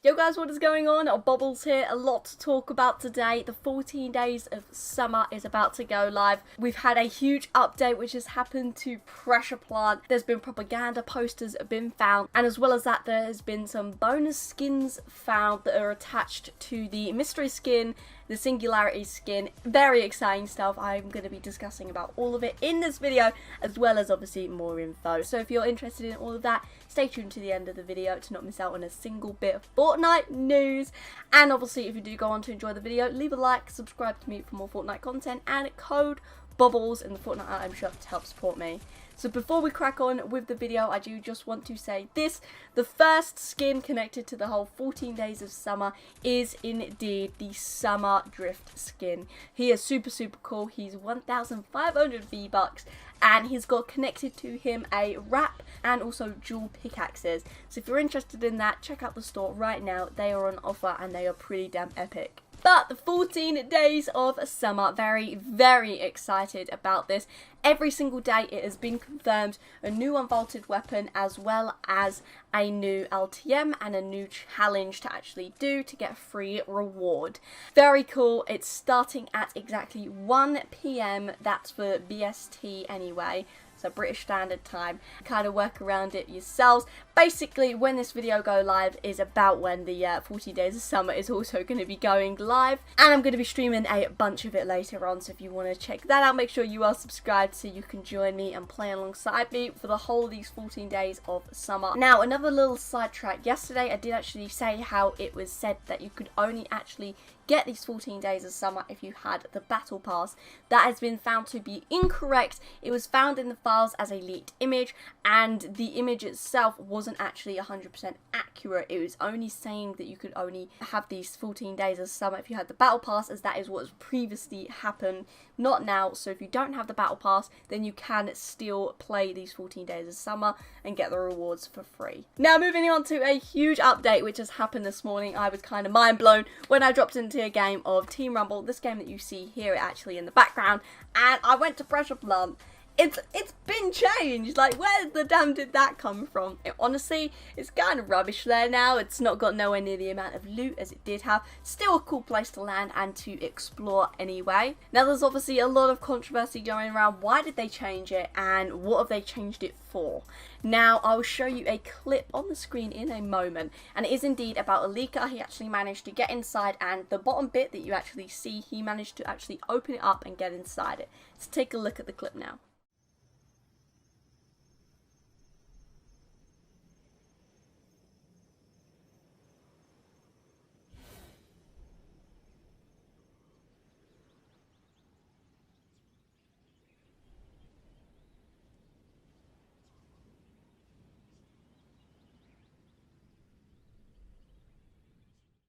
Yo guys, what is going on? Bobblez here. A lot to talk about today. The 14 days of summer is about to go live. We've had a huge update which has happened to Pressure Plant. There's been propaganda posters have been found, and as well as that there has been some bonus skins found that are attached to the mystery skin, the Singularity skin. Very exciting stuff. I'm going to be discussing about all of it in this video, as well as obviously more info. So if you're interested in all of that, stay tuned to the end of the video to not miss out on a single bit of Fortnite news. And obviously if you do go on to enjoy the video, leave a like, subscribe to me for more Fortnite content, and code Bobblez in the Fortnite item shop to help support me. So before we crack on with the video, I do just want to say this: the first skin connected to the whole 14 days of summer is indeed the Summer Drift skin. He is super cool. He's 1,500 V-Bucks, and he's got connected to him a wrap and also dual pickaxes. So if you're interested in that, check out the store right now. They are on offer and they are pretty damn epic. But the 14 days of summer, very excited about this. Every single day it has been confirmed a new unvaulted weapon, as well as a new LTM and a new challenge to actually do to get a free reward. Very cool. It's starting at exactly 1 PM. That's for BST anyway. So British Standard Time. Kind of work around it yourselves. Basically, when this video go live is about when the 14 days of summer is also going to be going live, and I'm going to be streaming a bunch of it later on. So if you want to check that out, make sure you are subscribed so you can join me and play alongside me for the whole of these 14 days of summer. Now, another little sidetrack. Yesterday, I did actually say how it was said that you could only actually get these 14 days of summer if you had the battle pass. That has been found to be incorrect. It was found in the files as a leaked image, and the image itself wasn't actually 100% accurate. It was only saying that you could only have these 14 days of summer if you had the battle pass, as that is what has previously happened, not now. So if you don't have the battle pass, then you can still play these 14 days of summer and get the rewards for free. Now, moving on to a huge update which has happened this morning. I was kind of mind blown when I dropped into a game of Team Rumble, this game that you see here actually in the background, and I went to Pressure Plant. It's been changed. Like, where the damn did that come from? Honestly, it's kind of rubbish there now. It's not got nowhere near the amount of loot as it did have. Still a cool place to land and to explore anyway. Now, there's obviously a lot of controversy going around. Why did they change it, and what have they changed it for? Now, I'll show you a clip on the screen in a moment, and it is indeed about a leaker. He actually managed to get inside, and the bottom bit that you actually see, he managed to actually open it up and get inside it. Let's take a look at the clip now.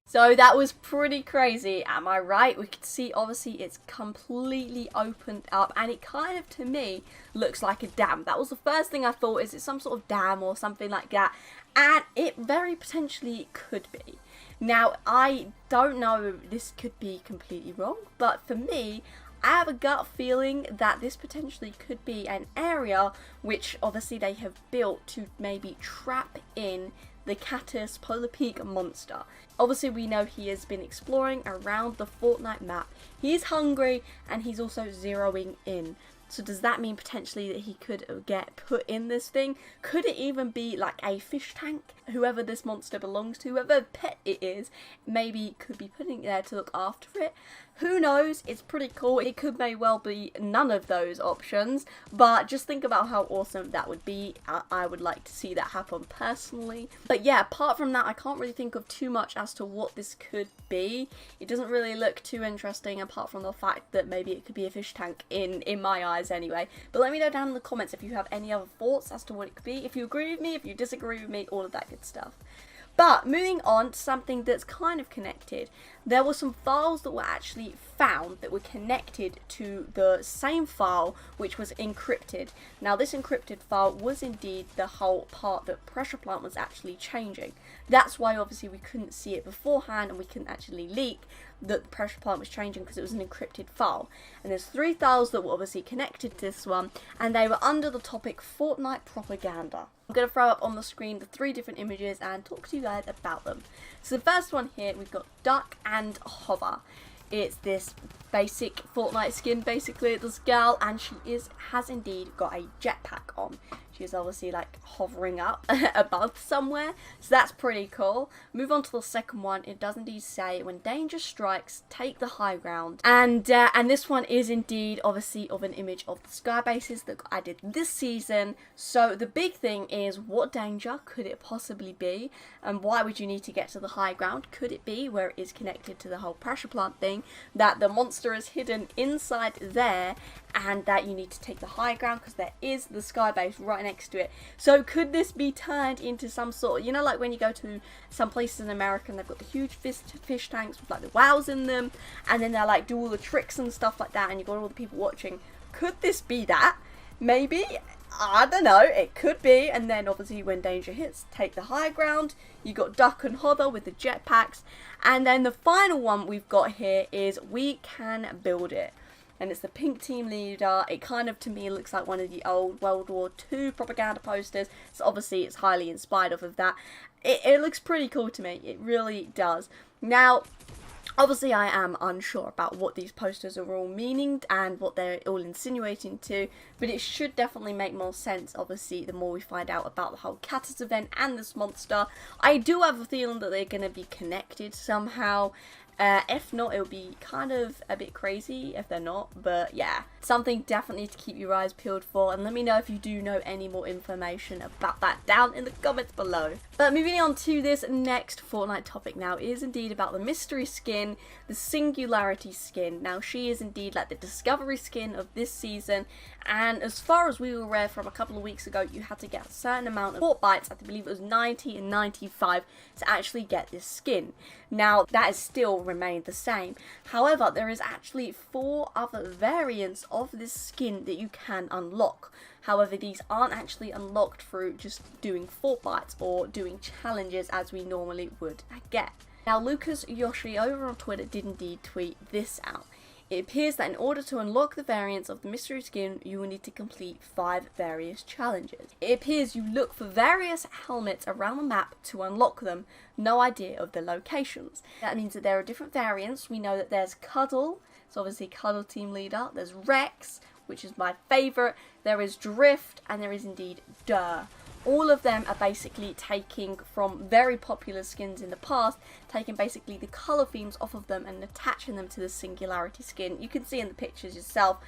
So that was pretty crazy, am I right? We could see obviously it's completely opened up, and it kind of, to me, looks like a dam. That was the first thing I thought. Is it some sort of dam or something like that? And it very potentially could be. Now, I don't know, this could be completely wrong, but for me, I have a gut feeling that this potentially could be an area which obviously they have built to maybe trap in the Catus Polar Peak monster. Obviously, we know he has been exploring around the Fortnite map. He is hungry, and he's also zeroing in. So does that mean potentially that he could get put in this thing? Could it even be like a fish tank? Whoever this monster belongs to, whoever pet it is, maybe could be putting it there to look after it. Who knows? It's pretty cool. It could may well be none of those options, but just think about how awesome that would be. I would like to see that happen personally. But yeah, apart from that, I can't really think of too much as to what this could be. It doesn't really look too interesting, apart from the fact that maybe it could be a fish tank in my eyes anyway. But let me know down in the comments if you have any other thoughts as to what it could be. If you agree with me, if you disagree with me, all of that good stuff. But moving on to something that's kind of connected, there were some files that were actually found that were connected to the same file which was encrypted. Now this encrypted file was indeed the whole part that Pressure Plant was actually changing. That's why obviously we couldn't see it beforehand and we couldn't actually leak that the Pressure Plant was changing because it was an encrypted file. And there's 3 files that were obviously connected to this one, and they were under the topic Fortnite propaganda. I'm going to throw up on the screen the 3 different images and talk to you guys about them. So the first one here, we've got Duck and Hover. It's this basic Fortnite skin, basically, this girl, and she has indeed got a jetpack on. She's obviously like hovering up above somewhere, so that's pretty cool. Move on to the second one. It does indeed say, when danger strikes, take the high ground. And this one is indeed obviously of an image of the sky bases that got added this season. So the big thing is, what danger could it possibly be, and why would you need to get to the high ground? Could it be where it is connected to the whole Pressure Plant thing, that the monster is hidden inside there and that you need to take the high ground because there is the sky base right next to it? So could this be turned into some sort, you know, like when you go to some places in America and they've got the huge fish tanks with like the wows in them, and then they're like do all the tricks and stuff like that, and you've got all the people watching. Could this be that? Maybe, I don't know, it could be. And then obviously when danger hits, take the high ground. You got Duck and Hover with the jetpacks, and then the final one we've got here is we can build it. And it's the pink team leader. It kind of, to me, looks like one of the old World War II propaganda posters. So obviously it's highly inspired off of that. It looks pretty cool to me. It really does. Now, obviously I am unsure about what these posters are all meaning and what they're all insinuating to, but it should definitely make more sense, obviously, the more we find out about the whole Catus event and this monster. I do have a feeling that they're going to be connected somehow. If not, it'll be kind of a bit crazy if they're not, but yeah, something definitely to keep your eyes peeled for, and let me know if you do know any more information about that down in the comments below. But moving on to this next Fortnite topic now is indeed about the mystery skin, the Singularity skin. Now she is indeed like the discovery skin of this season, and as far as we were aware from a couple of weeks ago, you had to get a certain amount of port bytes, I believe it was 90 and 95, to actually get this skin. Now that has still remained the same. However, there is actually 4 other variants of this skin that you can unlock. However, these aren't actually unlocked through just doing fort bytes or doing challenges as we normally would get. Now Lucas Yoshi over on Twitter did indeed tweet this out. It appears that in order to unlock the variants of the mystery skin, you will need to complete 5 various challenges. It appears you look for various helmets around the map to unlock them, no idea of the locations. That means that there are different variants. We know that there's Cuddle, so obviously Cuddle team leader, there's Rex, which is my favourite, there is Drift, and there is indeed Durr. All of them are basically taking from very popular skins in the past, taking basically the colour themes off of them and attaching them to the Singularity skin. You can see in the pictures yourself.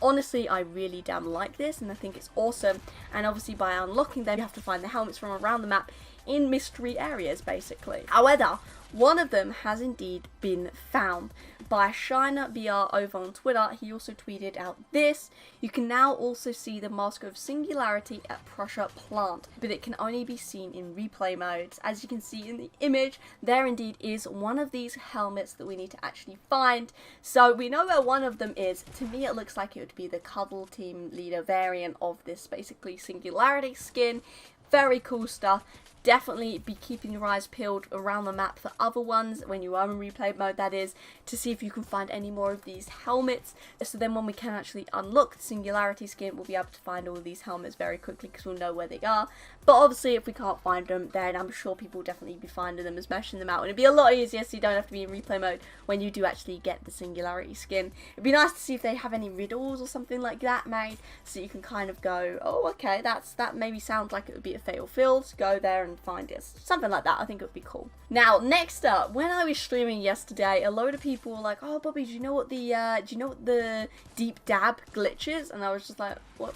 Honestly, I really damn like this and I think it's awesome. And obviously by unlocking them, you have to find the helmets from around the map in mystery areas basically. However, one of them has indeed been found by Shiner BR over on Twitter. He also tweeted out this. You can now also see the mask of Singularity at Pressure Plant, but it can only be seen in replay modes. As you can see in the image, there indeed is one of these helmets that we need to actually find. So we know where one of them is. To me, it looks like it would be the Cuddle team leader variant of this basically Singularity skin. Very cool stuff. Definitely be keeping your eyes peeled around the map for other ones when you are in replay mode, that is, to see if you can find any more of these helmets. So then when we can actually unlock the Singularity skin, we'll be able to find all of these helmets very quickly because we'll know where they are. But obviously if we can't find them, then I'm sure people will definitely be finding them and smashing them out. And it'd be a lot easier so you don't have to be in replay mode when you do actually get the Singularity skin. It'd be nice to see if they have any riddles or something like that made, so you can kind of go, oh okay, that maybe sounds like it would be a fatal field, go there and find it. Something like that, I think it would be cool. Now, next up, when I was streaming yesterday, a load of people were like, oh Bobby, do you know what the deep dab glitch is? And I was just like, what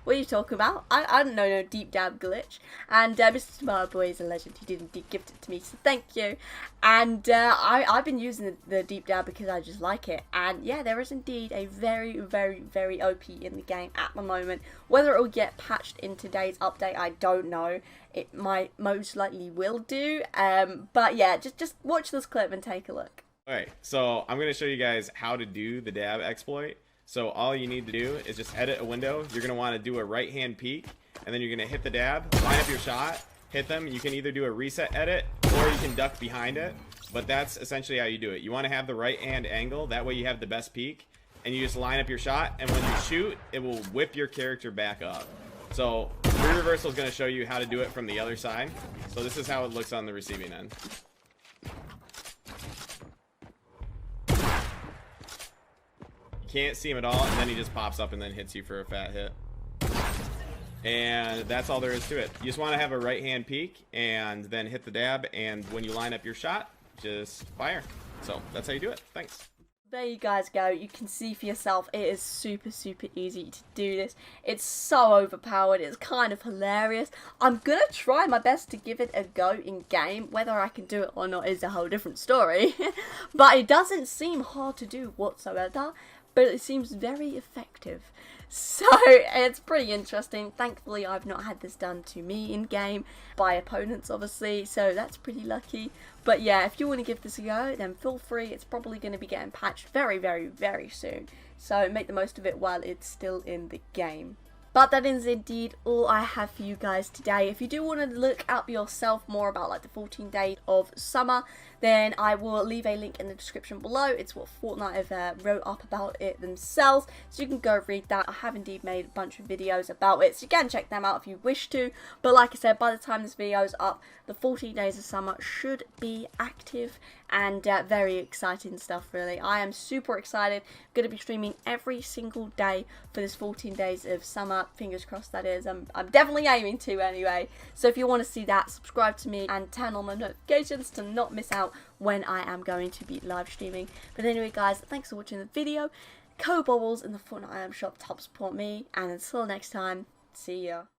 are you talking about? I don't know no deep dab glitch. And Mr. Tomorrow Boy is a legend. He did indeed gift it to me, so thank you. And I've been using the deep dab because I just like it. And yeah, there is indeed a very, very, very OP in the game at the moment. Whether it will get patched in today's update, I don't know. It might most likely will do. But yeah, just watch this clip and take a look. Alright, so I'm going to show you guys how to do the dab exploit. So all you need to do is just edit a window. You're going to want to do a right hand peek, and then you're going to hit the dab, line up your shot, hit them. You can either do a reset edit or you can duck behind it, but that's essentially how you do it. You want to have the right hand angle, that way you have the best peek, and you just line up your shot, and when you shoot, it will whip your character back up. So free reversal is going to show you how to do it from the other side. So this is how it looks on the receiving end. Can't see him at all, and then he just pops up and then hits you for a fat hit. And that's all there is to it. You just want to have a right hand peek and then hit the dab, and when you line up your shot, just fire. So that's how you do it. Thanks. There you guys go. You can see for yourself, it is super easy to do this. It's so overpowered, it's kind of hilarious. I'm gonna try my best to give it a go in game. Whether I can do it or not is a whole different story. But it doesn't seem hard to do whatsoever, but it seems very effective. So it's pretty interesting. Thankfully I've not had this done to me in game by opponents obviously, so that's pretty lucky. But yeah, if you want to give this a go, then feel free. It's probably going to be getting patched very soon, so make the most of it while it's still in the game. But that is indeed all I have for you guys today. If you do want to look up yourself more about like the 14 days of summer, then I will leave a link in the description below. It's what Fortnite have wrote up about it themselves, so you can go read that. I have indeed made a bunch of videos about it, so you can check them out if you wish to. But like I said, by the time this video is up, the 14 days of summer should be active, and very exciting stuff really. I am super excited. I'm going to be streaming every single day for this 14 days of summer. Fingers crossed that is. I'm definitely aiming to anyway. So if you want to see that, subscribe to me and turn on the notifications to not miss out when I am going to be live streaming. But anyway guys, thanks for watching the video. Code Bobblez in the Fortnite item shop to help support me, and until next time, see ya.